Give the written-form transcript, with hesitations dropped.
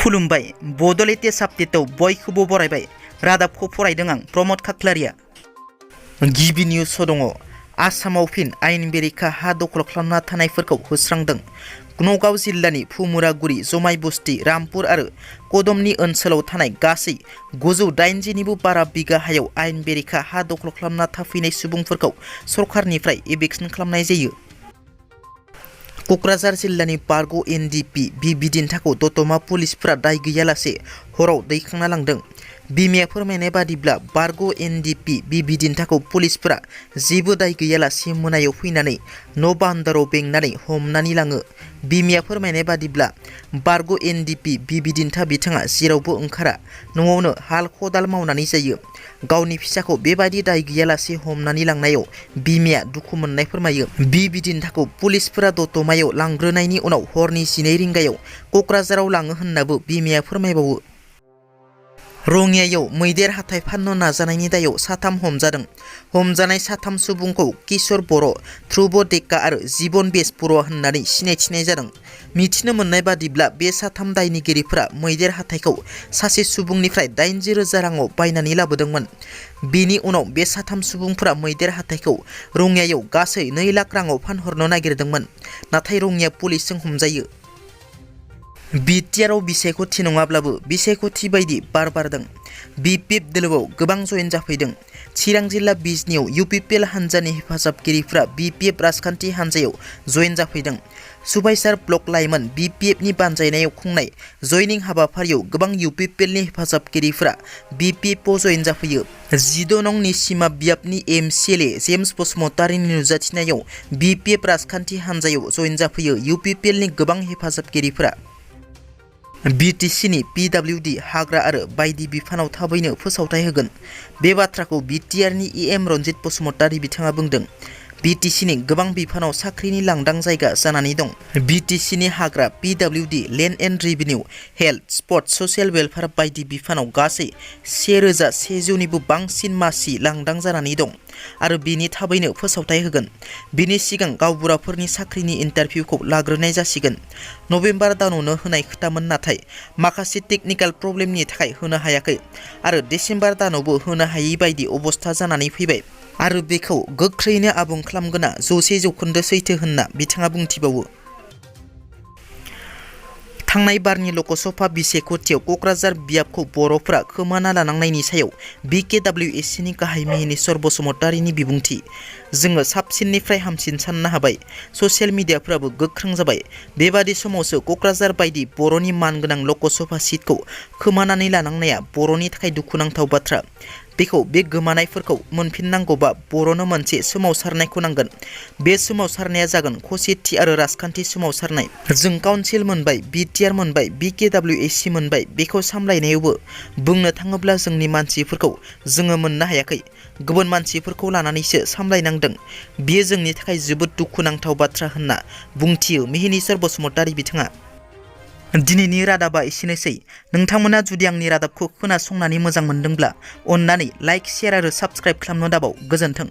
खुलुमबाय बड' लेटेस्ट आपडेटआव बयखौबो बरायबाय रादाबखौ फरायदों आं प्रमद खाख्लारिया। गिबि निउसआव दङ आसामाव फिन आयेन बेरेखा हा दखल खालामना थानायफोरखौ होस्रांदों। नगाव जिल्लानि फुमुरागुरि जमाय बस्ति रामपुर आरो कदमनि ओनसोलाव थानाय गासै 980निबो बारा बिगा हायाव आयेन बेरेखा हा दखल खालामना थाफैनाय सुबुंफोरखौ सरकारनिफ्राय एभिक्सन खालामनाय जायो। क'क्राझार जिल्लानि बारग' NDFB बिदिन्थाखौ दतमा पुलिसफोरा दाय गैयालासे हराव दैखांना लांदों। बिमाया फोरमायनाय बादिब्ला बारग' NDFB बिदिन्थाखौ पुलिसफोरा जेबो दाय गैयालासे मोनायाव फैनानै न' बान्दाराव बेंनानै हमनानै लाङो। बिमाया फोरमायनाय बादिब्ला बारग' NDFB बिदिन्था बिथाङा जेरावबो ओंखारा, न'आवनो हाल खदाल मावनानै जायो। गावनि फिसाखौ बेबादि दाय गैयालासे हमनानै लांनायाव बिमाया दुखु मोननाय फोरमायो। बिदिन्थाखौ पुलिसफोरा दतमायाव लांग्रोनायनि उनाव हरनि 12 रिंगायाव क'क्राझाराव लाङो होननाबो बिमाया फोरमायबावो। रङियायाव मैदेर हाथाय फाननो नाजानायनि दायाव साथाम हमजादों। हमजानाय साथाम सुबुंखौ किशोर बर', ध्रुब डेक्का आरो जीवन बेस बर' होननानै सिनायथिनाय जादों। मिथिनो मोननाय बादिब्ला बे साथाम दायनिगिरिफोरा मैदेर हाथायखौ सासे सुबुंनिफ्राय 80,000 राङाव बायनानै लाबोदोंमोन। बेनि उनाव बे साथाम सुबुंफोरा मैदेर हाथायखौ रङियायाव गासै 2 लाख राङाव फानहरनो नागिरदोंमोन, नाथाय रङिया पुलिसजों हमजायो। बिटिआरआव बिसायख'थि नङाब्लाबो बिसायख'थि बायदि बार बारदों। BPF दोलोआव गोबां जयेन जाफैदों। चिरां जिल्ला बिजनियाव UPPL हानजानि हेफाजाबगिरिफ्रा BPF राजखान्थि हानजायाव जयेन जाफैदों। सुबाइझार ब्लक लाइमोन BPFनि बानजायनायाव खुंनाय जयनिं हाबाफारियाव गोबां UPPLनि हेफाजाबगिरिफ्रा BPFआव जयेन जाफैयो। 16 नं निसिमा बियाबनि MCLA जेम्स बसुमतारीनि नुजाथिनायाव BPF राजखान्थि हानजायाव जयेन जाफैयो UPPLनि गोबां हेफाजाबगिरिफ्रा। BTCनि PWD हाग्रा आरो बायदि बिफानाव थाबैनो फोसावथाय होगोन। बे बाथ्राखौ BTRनि EM रन्जित बसुमतारी बिथाङा बुंदों। BTCनि गोबां बिफानाव साख्रिनि लांदां जायगा जानानै दं। BTCनि हाग्रा, PWD, land and revenue, health, sports, social welfare बायदि बिफानाव गासै 1100निबो बांसिन मासि लांदां जानानै दं आरो बेनि थाबैनो फोसावथाय होगोन। बेनि सिगां गावबुराफोरनि साख्रिनि इन्टारभिउखौ लाग्रोनाय जासिगोन। नभेम्बर दानावनो होनाय खोथामोन, नाथाय माखासे टेकनिकेल प्रब्लेमनि थाखाय होनो हायाखै आरो डिसेम्बर दानावबो होनो हायै बायदि अबस्था जानानै फैबाय आरो बेखौ गोख्रैनो आबुं खालामगोना 100% सैथो होनना बिथाङा बुंथिबावो। थांनाय बारनि लकसभा बिसायख'थियाव क'क्राझार बियाबखौ बर'फोरा खोमाना लानांनायनि सायाव BKWSCनि गाहाय मिनिस्टर बसुमतारीनि बिबुंथि। जोङो साबसिननिफ्राय हामसिन साननो हाबाय। ससियेल मिडियाफोराबो गोख्रों जाबाय। बेबादि समावसो क'क्राझार बायदि बर'नि मानगोनां लकसभा सिटखौ खोमानानै लानांनाया बर'नि थाखाय दुखुनांथाव बाथ्रा। बेखौ बे गोमानायफोरखौ मोनफिननांगौबा बर'नो मोनसे सोमावसारनायखौ नांगोन। बे सोमावसारनाया जागोन खौसेथि आरो राजखान्थि सोमावसारनाय। जों काउन्सिल मोनबाय, BTR मोनबाय, BKWSC मोनबाय। बेखौ सामलायनायावबो बुंनो थाङोब्ला जोंनि मानसिफोरखौ जोङो मोननो हायाखै। गुबुन मानसिफोरखौ लानानैसो सामलायनांदों। बेयो जोंनि थाखाय जोबोद दुखुनांथाव बाथ्रा होनना बुंथियो मिनिस्टर बसुमतारी बिथाङा। दिनैनि रादाबा एसेनोसै। नोंथांमोना जुदि आंनि रादाबखौ खोनासंनानै मोजां मोनदोंब्ला अन्नानै लाइक, शेयार आरो साबस्क्राइब खालामनो दाबाव। गोजोन्थों।